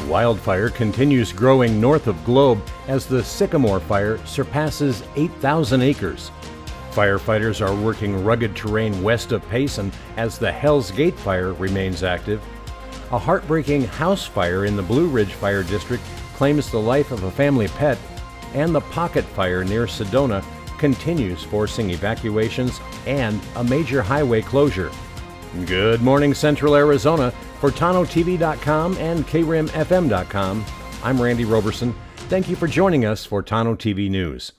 Wildfire continues growing north of Globe as the Sycamore Fire surpasses 8,000 acres. Firefighters are working rugged terrain west of Payson as the Hellsgate Fire remains active. A heartbreaking house fire in the Blue Ridge Fire District claims the life of a family pet, and the Pocket Fire near Sedona continues forcing evacuations and a major highway closure. Good morning, Central Arizona. For Tonto-TV.com and KRIMFM.com, I'm Randy Roberson. Thank you for joining us for Tonto-TV News.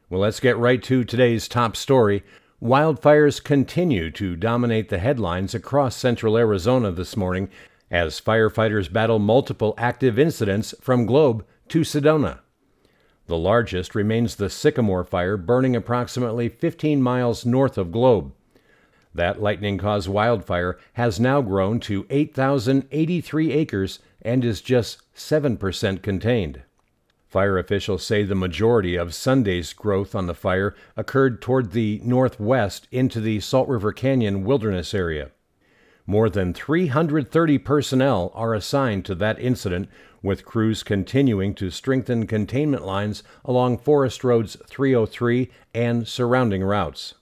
Well, let's get right to today's top story. Wildfires continue to dominate the headlines across Central Arizona this morning as firefighters battle multiple active incidents from Globe to Sedona. The largest remains the Sycamore Fire, burning approximately 15 miles north of Globe. That lightning-caused wildfire has now grown to 8,083 acres and is just 7% contained. Fire officials say the majority of Sunday's growth on the fire occurred toward the northwest into the Salt River Canyon wilderness area. More than 330 personnel are assigned to that incident, with crews continuing to strengthen containment lines along Forest Roads 303 and surrounding routes.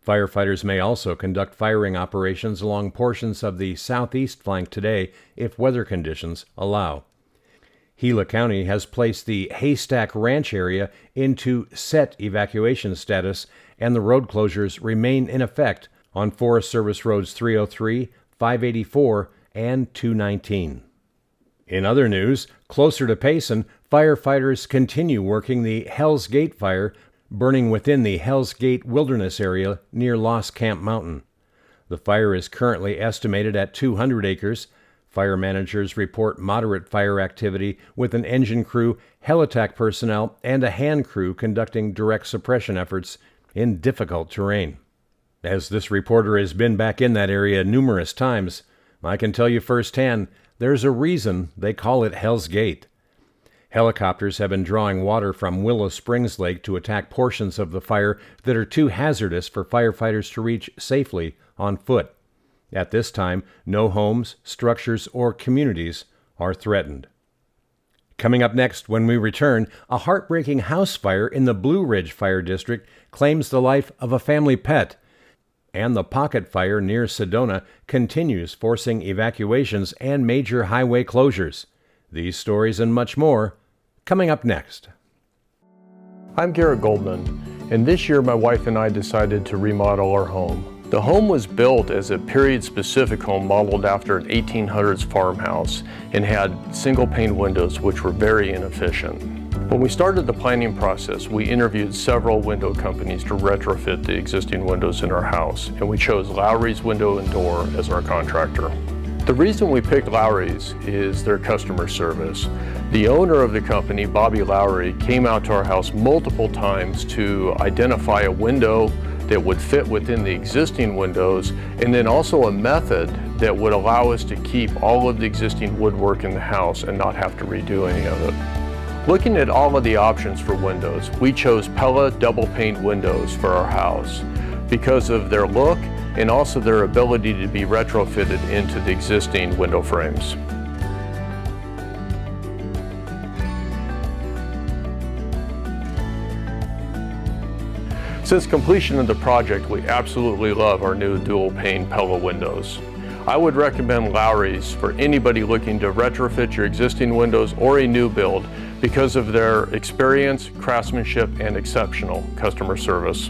Firefighters may also conduct firing operations along portions of the southeast flank today if weather conditions allow. Gila County has placed the Haystack Ranch area into set evacuation status, and the road closures remain in effect on Forest Service Roads 303, 584, and 219. In other news, closer to Payson, firefighters continue working the Hellsgate Fire, burning within the Hellsgate Wilderness area near Lost Camp Mountain. The fire is currently estimated at 200 acres. Fire managers report moderate fire activity with an engine crew, helitack personnel, and a hand crew conducting direct suppression efforts in difficult terrain. As this reporter has been back in that area numerous times, I can tell you firsthand, there's a reason they call it Hell's Gate. Helicopters have been drawing water from Willow Springs Lake to attack portions of the fire that are too hazardous for firefighters to reach safely on foot. At this time, no homes, structures, or communities are threatened. Coming up next when we return, a heartbreaking house fire in the Blue Ridge Fire District claims the life of a family pet, and the Pocket Fire near Sedona continues forcing evacuations and major highway closures. These stories and much more coming up next. I'm Garrett Goldman, and this year my wife and I decided to remodel our home. The home was built as a period-specific home modeled after an 1800s farmhouse and had single-pane windows which were very inefficient. When we started the planning process, we interviewed several window companies to retrofit the existing windows in our house, and we chose Lowry's Window and Door as our contractor. The reason we picked Lowry's is their customer service. The owner of the company, Bobby Lowry, came out to our house multiple times to identify a window that would fit within the existing windows, and then also a method that would allow us to keep all of the existing woodwork in the house and not have to redo any of it. Looking at all of the options for windows, we chose Pella double-pane windows for our house because of their look and also their ability to be retrofitted into the existing window frames. Since completion of the project, we absolutely love our new dual-pane Pella windows. I would recommend Lowry's for anybody looking to retrofit your existing windows or a new build because of their experience, craftsmanship, and exceptional customer service.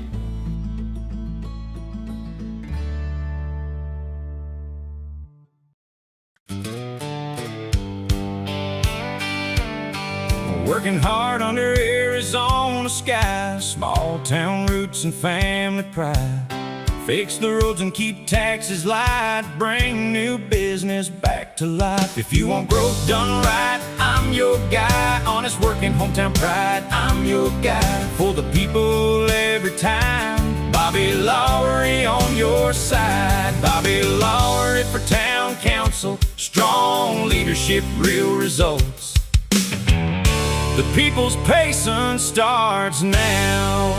Working hard under Arizona sky, small town roots and family pride. Fix the roads and keep taxes light, bring new business back to life. If you want growth done right, I'm your guy. Honest working, hometown pride, I'm your guy. For the people every time, Bobby Lowry on your side. Bobby Lowry for town council, strong leadership, real results. The people's Payson starts now.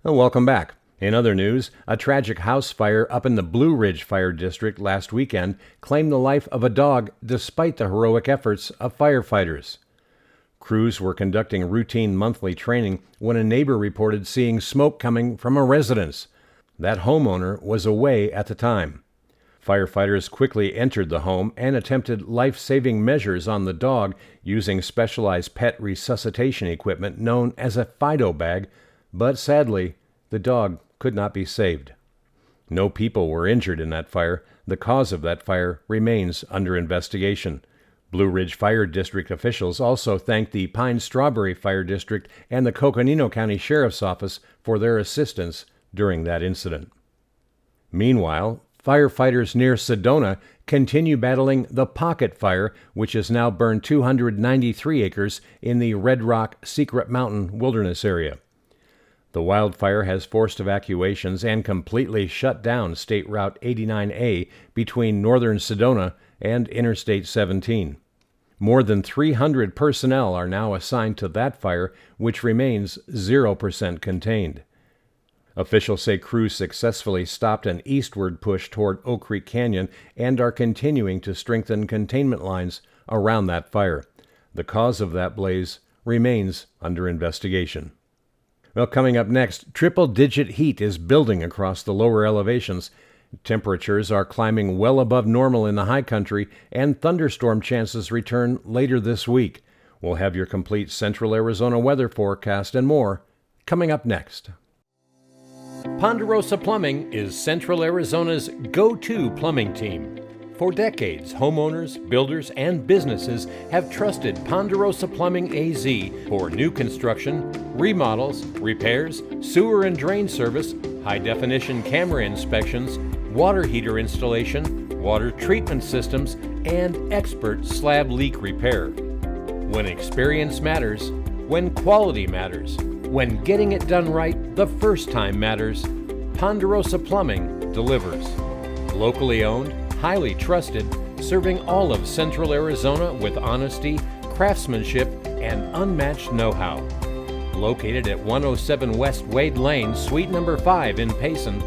Welcome back. In other news, a tragic house fire up in the Blue Ridge Fire District last weekend claimed the life of a dog despite the heroic efforts of firefighters. Crews were conducting routine monthly training when a neighbor reported seeing smoke coming from a residence. That homeowner was away at the time. Firefighters quickly entered the home and attempted life-saving measures on the dog using specialized pet resuscitation equipment known as a Fido bag, but sadly, the dog could not be saved. No people were injured in that fire. The cause of that fire remains under investigation. Blue Ridge Fire District officials also thanked the Pine Strawberry Fire District and the Coconino County Sheriff's Office for their assistance during that incident. Meanwhile, firefighters near Sedona continue battling the Pocket Fire, which has now burned 293 acres in the Red Rock Secret Mountain Wilderness area. The wildfire has forced evacuations and completely shut down State Route 89A between northern Sedona and Interstate 17. More than 300 personnel are now assigned to that fire, which remains 0% contained. Officials say crews successfully stopped an eastward push toward Oak Creek Canyon and are continuing to strengthen containment lines around that fire. The cause of that blaze remains under investigation. Well, coming up next, triple-digit heat is building across the lower elevations. Temperatures are climbing well above normal in the high country, and thunderstorm chances return later this week. We'll have your complete Central Arizona weather forecast and more coming up next. Ponderosa Plumbing is Central Arizona's go-to plumbing team. For decades, homeowners, builders, and businesses have trusted Ponderosa Plumbing AZ for new construction, remodels, repairs, sewer and drain service, high-definition camera inspections, water heater installation, water treatment systems, and expert slab leak repair. When experience matters, when quality matters, when getting it done right the first time matters, Ponderosa Plumbing delivers. Locally owned, highly trusted, serving all of Central Arizona with honesty, craftsmanship, and unmatched know-how. Located at 107 West Wade Lane, Suite number 5 in Payson,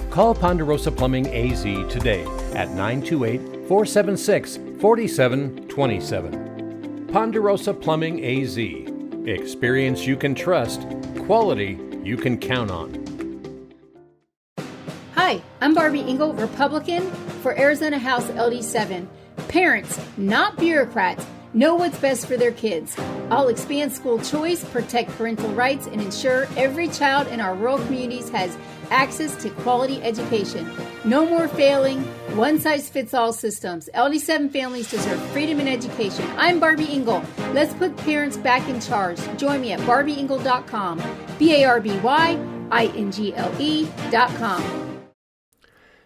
call Ponderosa Plumbing AZ today at 928-476-4727. Ponderosa Plumbing AZ. Experience you can trust, quality you can count on. Hi, I'm Barbie Engel, Republican for Arizona House LD7. Parents, not bureaucrats, know what's best for their kids. I'll expand school choice, protect parental rights, and ensure every child in our rural communities has access to quality education. No more failing, one-size-fits-all systems. LD7 families deserve freedom in education. I'm Barbie Engel. Let's put parents back in charge. Join me at barbieingle.com, BARBYINGLE.com.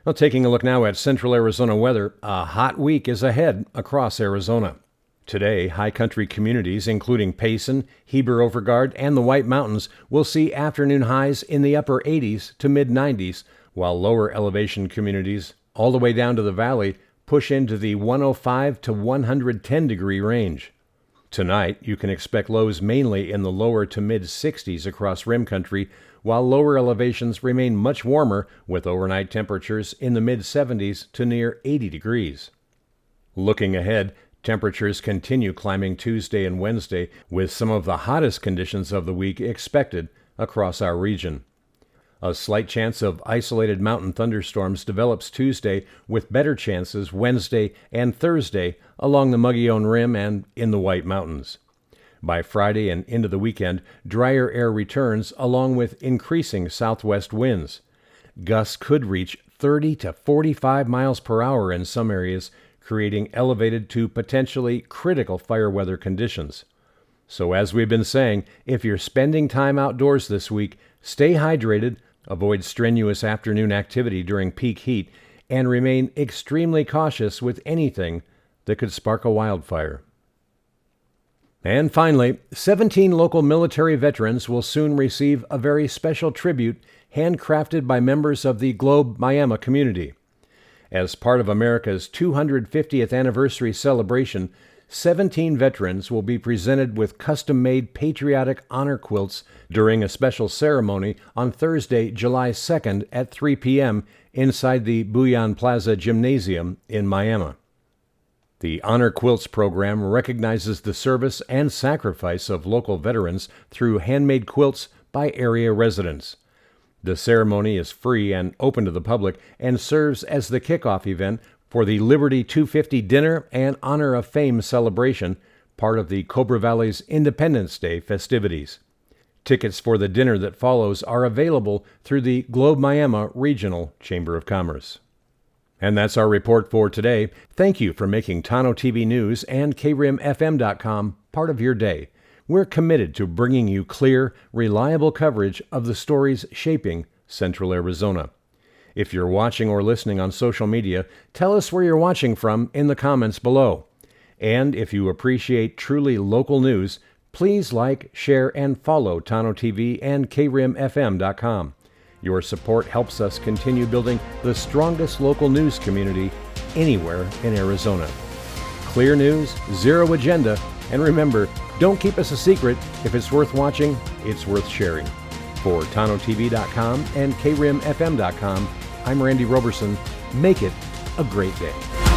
Well, taking a look now at Central Arizona weather, a hot week is ahead across Arizona. Today, high country communities, including Payson, Heber-Overgaard, and the White Mountains, will see afternoon highs in the upper 80s to mid-90s, while lower elevation communities, all the way down to the valley, push into the 105 to 110 degree range. Tonight, you can expect lows mainly in the lower to mid-60s across rim country, while lower elevations remain much warmer with overnight temperatures in the mid-70s to near 80 degrees. Looking ahead, temperatures continue climbing Tuesday and Wednesday, with some of the hottest conditions of the week expected across our region. A slight chance of isolated mountain thunderstorms develops Tuesday, with better chances Wednesday and Thursday along the Mogollon Rim and in the White Mountains. By Friday and into the weekend, drier air returns along with increasing southwest winds. Gusts could reach 30 to 45 miles per hour in some areas, creating elevated to potentially critical fire weather conditions. So as we've been saying, if you're spending time outdoors this week, stay hydrated, avoid strenuous afternoon activity during peak heat, and remain extremely cautious with anything that could spark a wildfire. And finally, 17 local military veterans will soon receive a very special tribute handcrafted by members of the Globe Miami community. As part of America's 250th anniversary celebration, 17 veterans will be presented with custom-made patriotic honor quilts during a special ceremony on Thursday, July 2nd at 3 p.m. inside the Buyan Plaza Gymnasium in Miami. The Honor Quilts program recognizes the service and sacrifice of local veterans through handmade quilts by area residents. The ceremony is free and open to the public and serves as the kickoff event for the Liberty 250 Dinner and Honor of Fame celebration, part of the Cobra Valley's Independence Day festivities. Tickets for the dinner that follows are available through the Globe Miami Regional Chamber of Commerce. And that's our report for today. Thank you for making Tonto-TV News and KRIMFM.com part of your day. We're committed to bringing you clear, reliable coverage of the stories shaping Central Arizona. If you're watching or listening on social media, tell us where you're watching from in the comments below. And if you appreciate truly local news, please like, share, and follow Tonto-TV and KRIMFM.com. Your support helps us continue building the strongest local news community anywhere in Arizona. Clear news, zero agenda, and remember, don't keep us a secret. If it's worth watching, it's worth sharing. For Tonto-TV.com and KRIMFM.com, I'm Randy Roberson. Make it a great day.